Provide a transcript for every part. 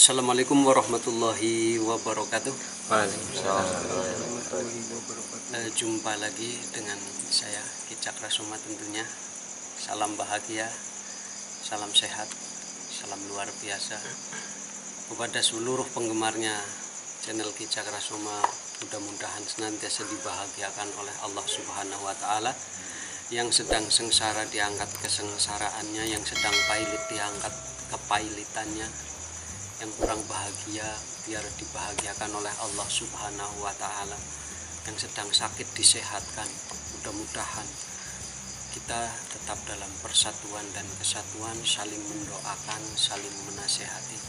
Assalamualaikum warahmatullahi wabarakatuh. Waalaikumsalam. Jumpa lagi dengan saya Ki Cakrasoma tentunya. Salam bahagia, salam sehat, salam luar biasa kepada seluruh penggemarnya channel Ki Cakrasoma. Mudah-mudahan senantiasa dibahagiakan oleh Allah Subhanahu wa Ta'ala. Yang sedang sengsara diangkat kesengsaraannya, yang sedang pailit diangkat kepailitannya, yang kurang bahagia biar dibahagiakan oleh Allah Subhanahu wa Ta'ala, yang sedang sakit disehatkan. Mudah-mudahan kita tetap dalam persatuan dan kesatuan, saling mendoakan, saling menasehati.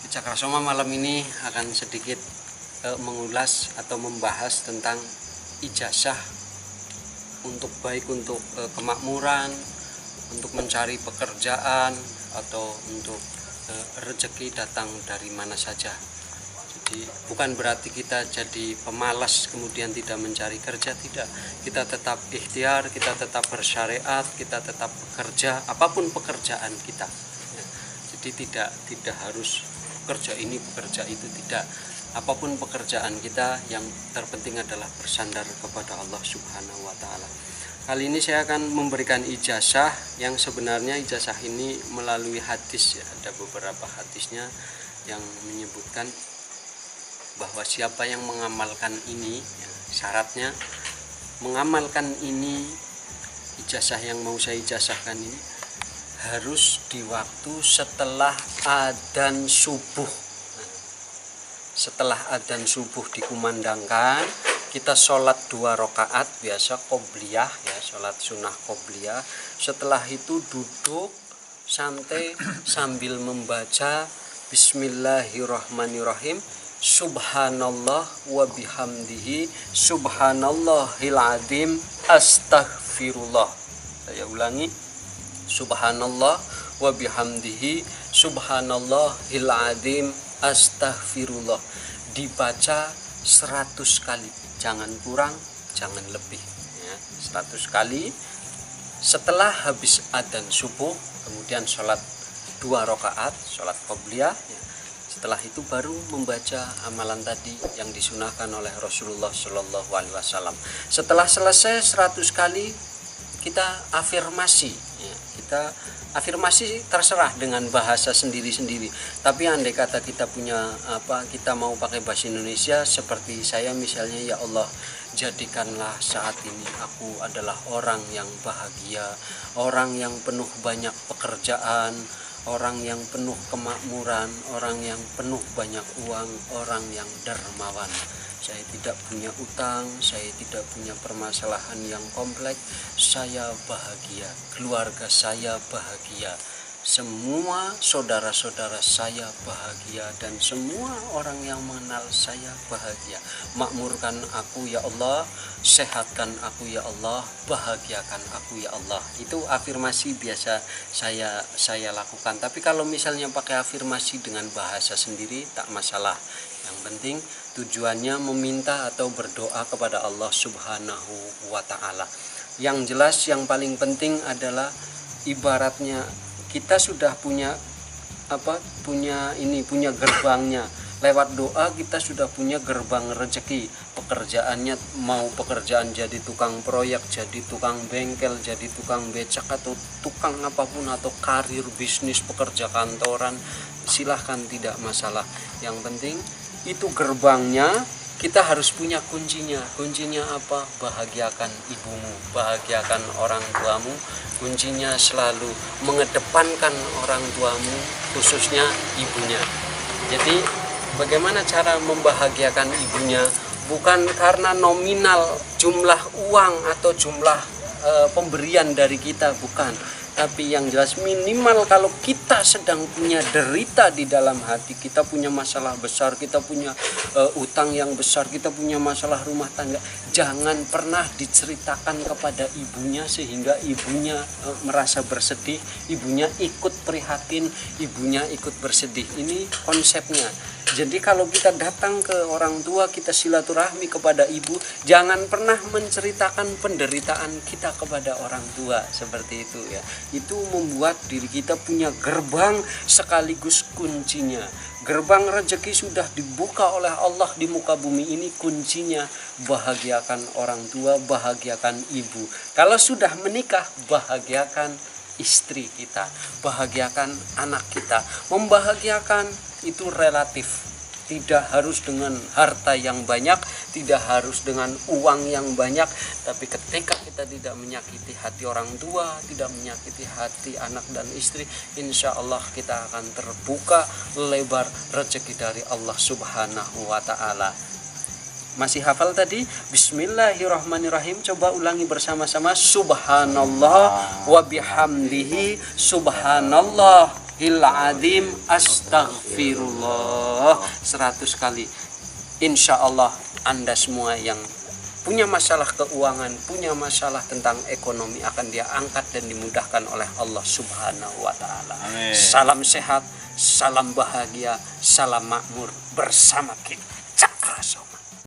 Ki Cakrasoma malam ini akan sedikit mengulas atau membahas tentang ijazah untuk kemakmuran, untuk mencari pekerjaan, atau untuk rezeki datang dari mana saja. Jadi bukan berarti kita jadi pemalas kemudian tidak mencari kerja, tidak. Kita tetap ikhtiar, kita tetap bersyariat, kita tetap bekerja apapun pekerjaan kita. Jadi tidak harus bekerja ini, bekerja itu, tidak. Apapun pekerjaan kita, yang terpenting adalah bersandar kepada Allah Subhanahu wa Ta'ala. Kali ini saya akan memberikan ijazah yang sebenarnya ijazah ini melalui hadis, ya. Ada beberapa hadisnya yang menyebutkan bahwa siapa yang mengamalkan ini, ya, syaratnya mengamalkan ini, ijazah yang mau saya ijazahkan ini harus di waktu setelah adzan subuh. Setelah adzan subuh dikumandangkan, kita sholat 2 rakaat biasa qobliyah, ya, sholat sunnah qobliyah. Setelah itu duduk santai sambil membaca Bismillahirrahmanirrahim, Subhanallah wa bihamdihi Subhanallahil adzim astaghfirullah. Saya ulangi, Subhanallah wa bihamdihi Subhanallahil adzim astaghfirullah. Dibaca 100 kali, jangan kurang, jangan lebih, ya, 100 kali. Setelah habis adzan subuh, kemudian sholat 2 rakaat, sholat qobliyah, ya. Setelah itu baru membaca amalan tadi yang disunahkan oleh Rasulullah Shallallahu Alaihi Wasallam. Setelah selesai 100 kali, kita afirmasi, ya. Kita afirmasi terserah dengan bahasa sendiri-sendiri. Tapi andai kata kita punya kita mau pakai bahasa Indonesia, seperti saya misalnya, ya Allah, jadikanlah saat ini aku adalah orang yang bahagia, orang yang penuh banyak pekerjaan, orang yang penuh kemakmuran, orang yang penuh banyak uang, orang yang dermawan. Saya tidak punya utang, saya tidak punya permasalahan yang kompleks, saya bahagia, keluarga saya bahagia, semua saudara-saudara saya bahagia, dan semua orang yang mengenal saya bahagia. Makmurkan aku ya Allah, sehatkan aku ya Allah, bahagiakan aku ya Allah. Itu afirmasi biasa saya lakukan. Tapi kalau misalnya pakai afirmasi dengan bahasa sendiri tak masalah. Yang penting tujuannya meminta atau berdoa kepada Allah Subhanahu wa Ta'ala. Yang jelas yang paling penting adalah ibaratnya kita sudah punya punya gerbangnya. Lewat doa kita sudah punya gerbang rezeki. Pekerjaannya mau pekerjaan jadi tukang proyek, jadi tukang bengkel, jadi tukang becak, atau tukang apapun, atau karir bisnis, pekerja kantoran, silahkan, tidak masalah. Yang penting itu gerbangnya, kita harus punya kuncinya. Kuncinya apa? Bahagiakan ibumu, bahagiakan orang tuamu. Kuncinya selalu mengedepankan orang tuamu, khususnya ibunya. Jadi bagaimana cara membahagiakan ibunya? Bukan karena nominal jumlah uang atau jumlah pemberian dari kita, bukan. Tapi yang jelas minimal kalau kita sedang punya derita di dalam hati, kita punya masalah besar, kita punya utang yang besar, kita punya masalah rumah tangga, jangan pernah diceritakan kepada ibunya sehingga ibunya merasa bersedih, ibunya ikut prihatin, ibunya ikut bersedih. Ini konsepnya. Jadi kalau kita datang ke orang tua, kita silaturahmi kepada ibu, jangan pernah menceritakan penderitaan kita kepada orang tua, seperti itu ya. itu membuat diri kita punya gerbang sekaligus kuncinya. Gerbang rezeki sudah dibuka oleh Allah di muka bumi ini, kuncinya bahagiakan orang tua, bahagiakan ibu. Kalau sudah menikah, bahagiakan istri kita, bahagiakan anak kita. Membahagiakan itu relatif. Tidak harus dengan harta yang banyak, tidak harus dengan uang yang banyak, tapi ketika kita tidak menyakiti hati orang tua, tidak menyakiti hati anak dan istri, insya Allah kita akan terbuka lebar rezeki dari Allah Subhanahu wa Ta'ala. Masih hafal tadi? Bismillahirrahmanirrahim. Coba ulangi bersama-sama. Subhanallah wa bihamdihi subhanallahil azim astaghfirullah 100 kali. Insya Allah Anda semua yang punya masalah keuangan, punya masalah tentang ekonomi akan dia angkat dan dimudahkan oleh Allah Subhanahu wa Ta'ala. Salam sehat, salam bahagia, salam makmur bersama kita. Cakra Soma.